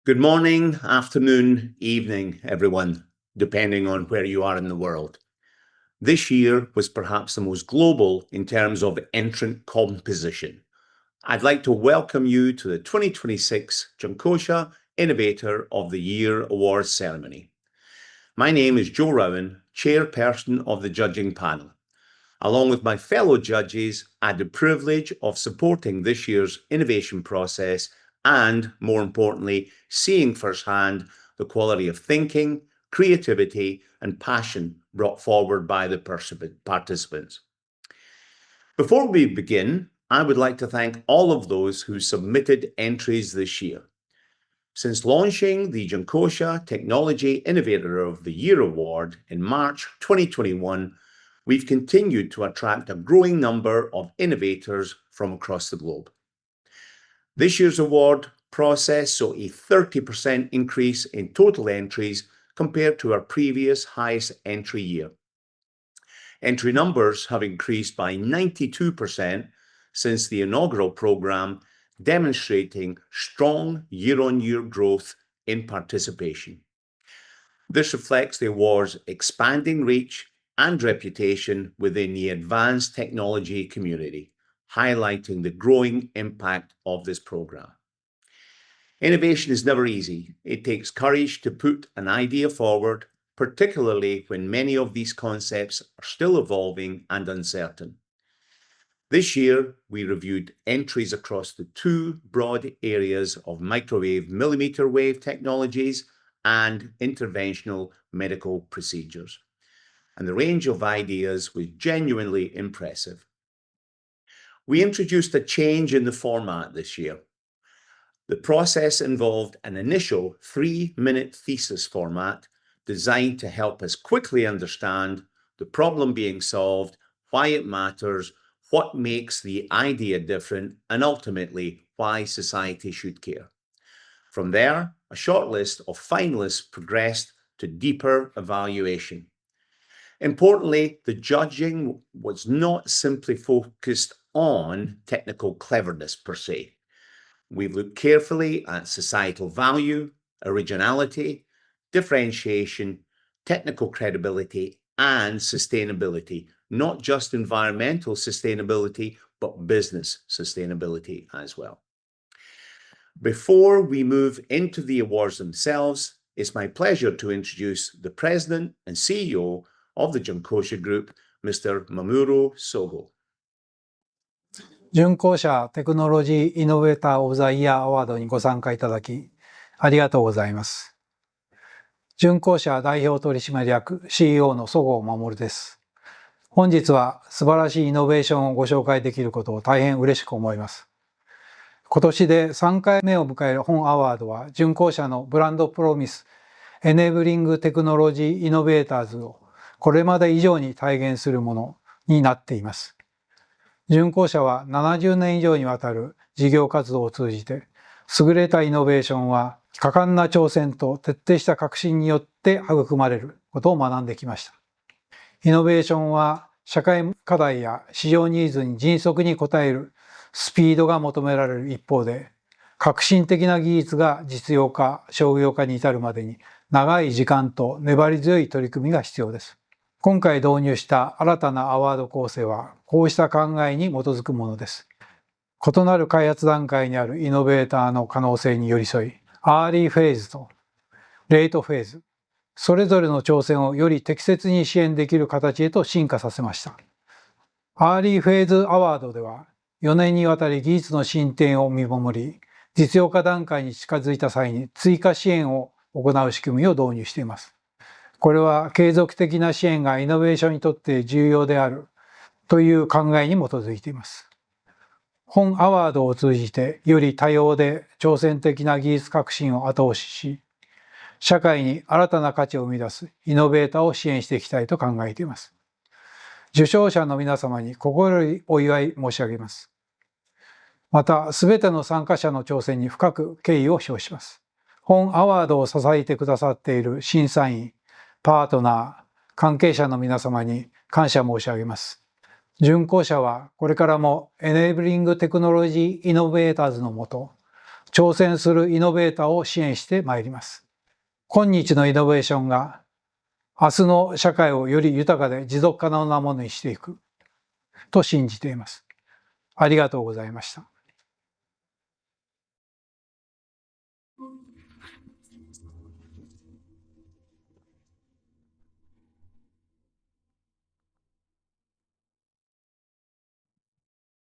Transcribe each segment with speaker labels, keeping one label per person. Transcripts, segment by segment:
Speaker 1: Good morning, afternoon, evening, everyone, depending on where you are in the world. This year was perhaps the most global in terms of entrant composition. I'd like to welcome you to the 2026 Junkosha Innovator of the Year Awards ceremony. My name is Joe Rowan, chairperson of the judging panel. Along with my fellow judges, I had the privilege of supporting this year's innovation process and, more importantly, seeing firsthand the quality of thinking, creativity, and passion brought forward by the participants. Before we begin, I would like to thank all of those who submitted entries this year. Since launching the Junkosha Technology Innovator of the Year Award in March 2021, we've continued to attract a growing number of innovators from across the globe. This year's award process saw a 30% increase in total entries compared to our previous highest entry year. Entry numbers have increased by 92% since the inaugural program, demonstrating strong year-on-year growth in participation. This reflects the award's expanding reach and reputation within the advanced technology community, highlighting the growing impact of this program. Innovation is never easy. It takes courage to put an idea forward, particularly when many of these concepts are still evolving and uncertain. This year, we reviewed entries across the two broad areas of microwave millimeter wave technologies and interventional medical procedures, and the range of ideas was genuinely impressive. We introduced a change in the format this year. The process involved an initial 3-minute thesis format designed to help us quickly understand the problem being solved, why it matters, what makes the idea different, and ultimately why society should care. From there, a short list of finalists progressed to deeper evaluation. Importantly, the judging was not simply focused on technical cleverness per se. We've looked carefully at societal value, originality, differentiation, technical credibility, and sustainability, not just environmental sustainability, but business sustainability as well. Before we move into the awards themselves, it's my pleasure to introduce the President and CEO of the Junkosha Group, Mr. Mamoru Sogo.
Speaker 2: Junkosha Technology Innovator of the Year Award にご参加いただき、ありがとうございます。Junkosha代表取締役 CEO の十河守です。本日は素晴らしいイノベーションをご紹介できることを大変嬉しく思います。今年で3回目を迎える本アワードは、Junkoshaのブランドプロミス、Enabling Technology Innovators をこれまで以上に体現するものになっています。Junkoshaは70年以上にわたる事業活動を通じて、優れたイノベーションは果敢な挑戦と徹底した革新によって育まれることを学んできました。イノベーションは社会課題や市場ニーズに迅速に応えるスピードが求められる一方で、革新的な技術が実用化、商業化に至るまでに長い時間と粘り強い取り組みが必要です。今回導入した新たなアワード構成は、こうした考えに基づくものです。異なる開発段階にあるイノベーターの可能性に寄り添い、アーリーフェーズとレートフェーズ、それぞれの挑戦をより適切に支援できる形へと進化させました。アーリーフェーズアワードでは、4年にわたり技術の進展を見守り、実用化段階に近づいた際に追加支援を行う仕組みを導入しています。これは継続的な支援がイノベーションにとって重要であるという考えに基づいています。本アワードを通じてより多様で挑戦的な技術革新を後押しし、社会に新たな価値を生み出すイノベーターを支援していきたいと考えています。受賞者の皆様に心よりお祝い申し上げます。また、すべての参加者の挑戦に深く敬意を表します。本アワードを支えてくださっている審査員、パートナー、関係者の皆様に感謝申し上げます。Junkoshaはこれからも Enabling Technology Innovators のもと、挑戦するイノベーターを支援してまいります。今日のイノベーションが明日の社会をより豊かで持続可能なものにしていくと信じています。ありがとうございました。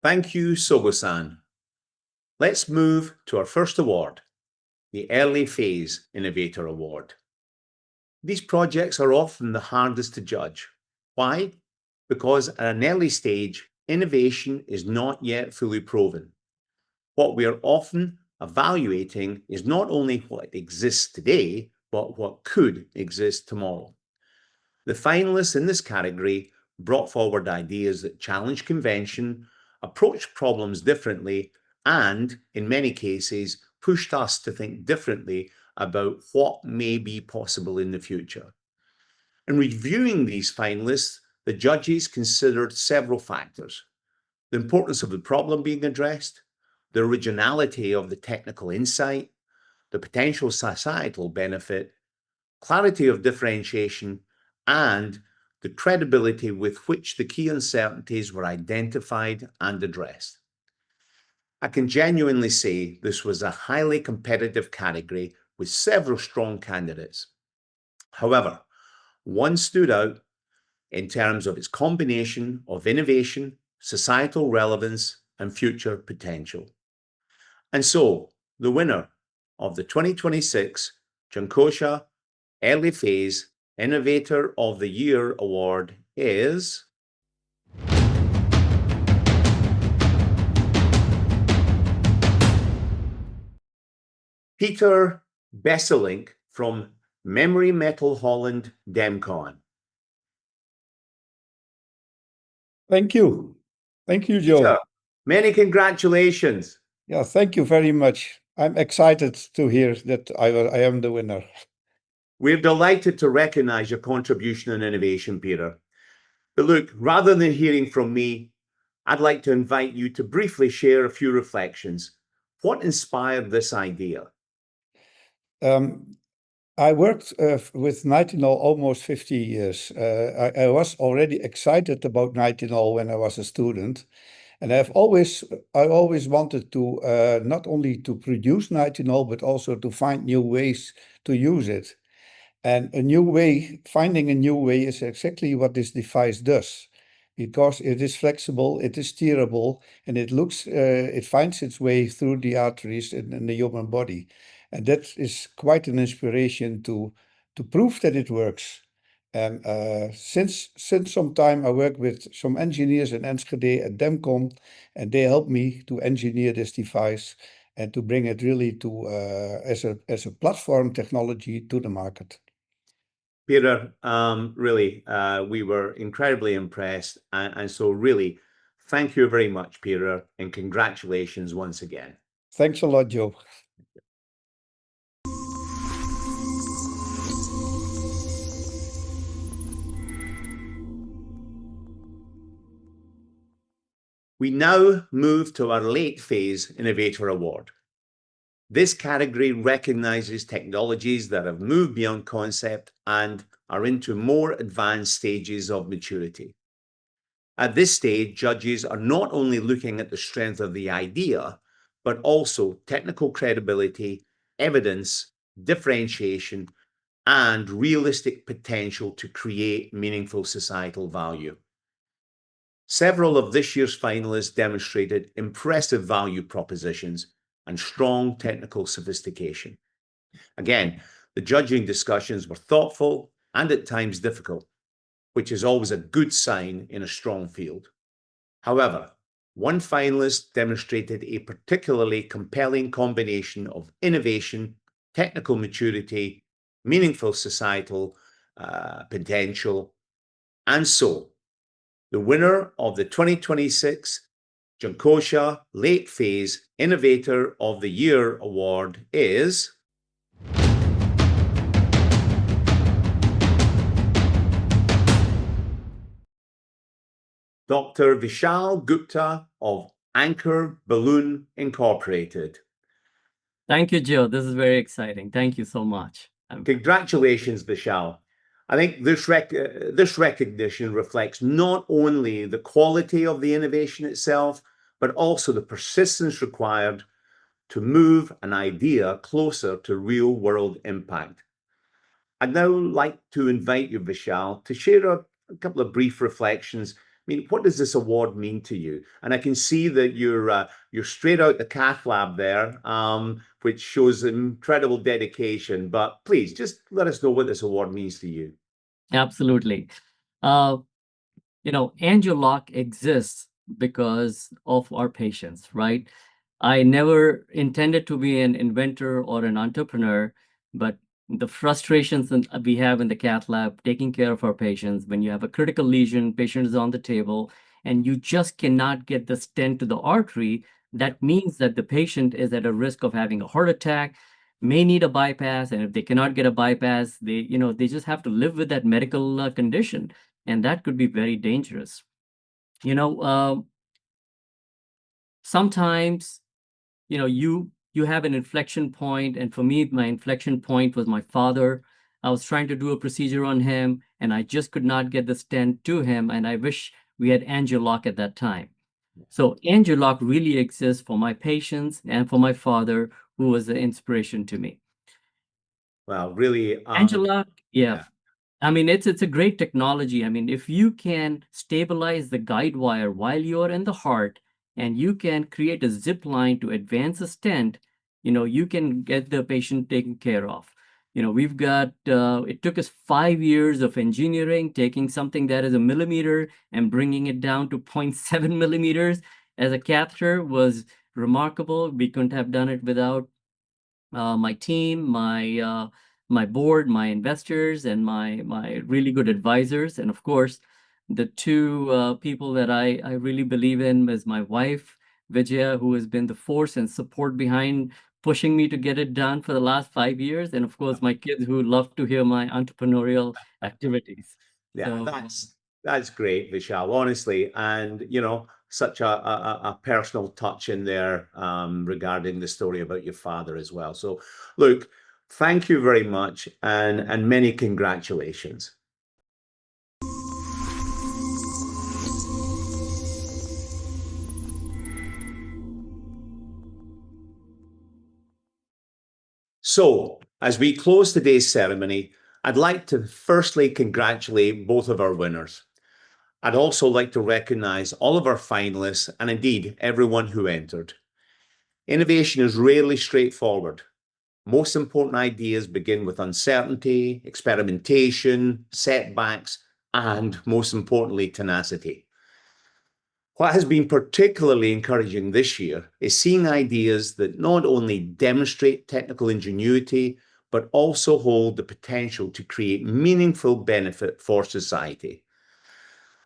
Speaker 1: Thank you, Sogo-san. Let's move to our first award, the Early Phase Innovator Award. These projects are often the hardest to judge. Why? Because at an early stage, innovation is not yet fully proven. What we are often evaluating is not only what exists today, but what could exist tomorrow. The finalists in this category brought forward ideas that challenge convention, approached problems differently, and, in many cases, pushed us to think differently about what may be possible in the future. In reviewing these finalists, the judges considered several factors: the importance of the problem being addressed, the originality of the technical insight, the potential societal benefit, clarity of differentiation, and the credibility with which the key uncertainties were identified and addressed. I can genuinely say this was a highly competitive category with several strong candidates. However, one stood out in terms of its combination of innovation, societal relevance, and future potential. And so, the winner of the 2026 Junkosha Early Phase Innovator of the Year Award is Peter Besselink from Memory Metal Holland Demcon.
Speaker 3: Thank you. Thank you, Joe.
Speaker 1: Peter, many congratulations.
Speaker 3: Yeah, thank you very much. I'm excited to hear that I am the winner.
Speaker 1: We're delighted to recognize your contribution and innovation, Peter. But look, rather than hearing from me, I'd like to invite you to briefly share a few reflections. What inspired this idea?
Speaker 3: I worked with nitinol almost 50 years. I was already excited about nitinol when I was a student. And I always wanted to not only to produce nitinol, but also to find new ways to use it. And finding a new way is exactly what this device does, because it is flexible, it is steerable, and it finds its way through the arteries in the human body. And that is quite an inspiration to prove that it works. And since some time, I work with some engineers in Enschede at Demcon, and they help me to engineer this device and to bring it really to as a platform technology to the market.
Speaker 1: Peter, really, we were incredibly impressed. And so really, thank you very much, Peter, and congratulations once again.
Speaker 3: Thanks a lot, Joe.
Speaker 1: We now move to our Late Phase Innovator Award. This category recognizes technologies that have moved beyond concept and are into more advanced stages of maturity. At this stage, judges are not only looking at the strength of the idea, but also technical credibility, evidence, differentiation, and realistic potential to create meaningful societal value. Several of this year's finalists demonstrated impressive value propositions and strong technical sophistication. Again, the judging discussions were thoughtful and at times difficult, which is always a good sign in a strong field. However, one finalist demonstrated a particularly compelling combination of innovation, technical maturity, meaningful societal potential, and so the winner of the 2026 Junkosha Late Phase Innovator of the Year Award is Dr. Vishal Gupta of Anchor Balloon Incorporated.
Speaker 4: Thank you, Joe. This is very exciting. Thank you so much.
Speaker 1: Congratulations, Vishal. I think this recognition reflects not only the quality of the innovation itself, but also the persistence required to move an idea closer to real-world impact. I'd now like to invite you, Vishal, to share a couple of brief reflections. I mean, what does this award mean to you? And I can see that you're straight out the cath lab there, which shows incredible dedication. But please, just let us know what this award means to you.
Speaker 4: Absolutely. Angiolock exists because of our patients, right? I never intended to be an inventor or an entrepreneur, but the frustrations that we have in the cath lab, taking care of our patients, when you have a critical lesion, patient is on the table, and you just cannot get the stent to the artery, that means that the patient is at a risk of having a heart attack, may need a bypass, and if they cannot get a bypass, they just have to live with that medical condition, and that could be very dangerous. Sometimes you have an inflection point, and for me, my inflection point was my father. I was trying to do a procedure on him, and I just could not get the stent to him, and I wish we had Angiolock at that time. So Angiolock really exists for my patients and for my father, who was the inspiration to me.
Speaker 1: Well, really,
Speaker 4: Angiolock, yeah. I mean, it's a great technology. I mean, if you can stabilize the guide wire while you're in the heart, and you can create a zip line to advance a stent, you can get the patient taken care of. We've got, it took us 5 years of engineering, taking something that is a millimeter and bringing it down to 0.7 millimeters as a catheter was remarkable. We couldn't have done it without my team, my board, my investors, and my really good advisors. And of course, the two people that I really believe in is my wife, Vijaya, who has been the force and support behind pushing me to get it done for the last 5 years. And of course, my kids who love to hear my entrepreneurial activities.
Speaker 1: Yeah,
Speaker 4: So,
Speaker 1: that's great, Vishal, honestly. And, such a personal touch in there regarding the story about your father as well. So, look, thank you very much and many congratulations. So, as we close today's ceremony, I'd like to firstly congratulate both of our winners. I'd also like to recognize all of our finalists and indeed everyone who entered. Innovation is rarely straightforward. Most important ideas begin with uncertainty, experimentation, setbacks, and most importantly, tenacity. What has been particularly encouraging this year is seeing ideas that not only demonstrate technical ingenuity, but also hold the potential to create meaningful benefit for society.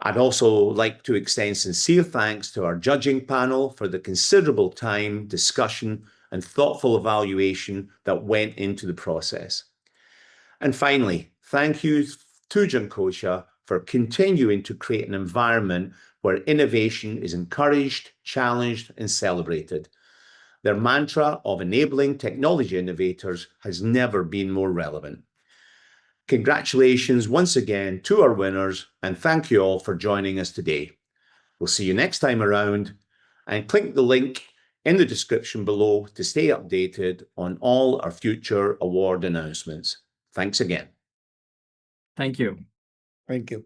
Speaker 1: I'd also like to extend sincere thanks to our judging panel for the considerable time, discussion, and thoughtful evaluation that went into the process. And finally, thank you to Junkosha for continuing to create an environment where innovation is encouraged, challenged, and celebrated. Their mantra of enabling technology innovators has never been more relevant. Congratulations once again to our winners, and thank you all for joining us today. We'll see you next time around, and click the link in the description below to stay updated on all our future award announcements. Thanks again.
Speaker 4: thank you.
Speaker 3: Thank you.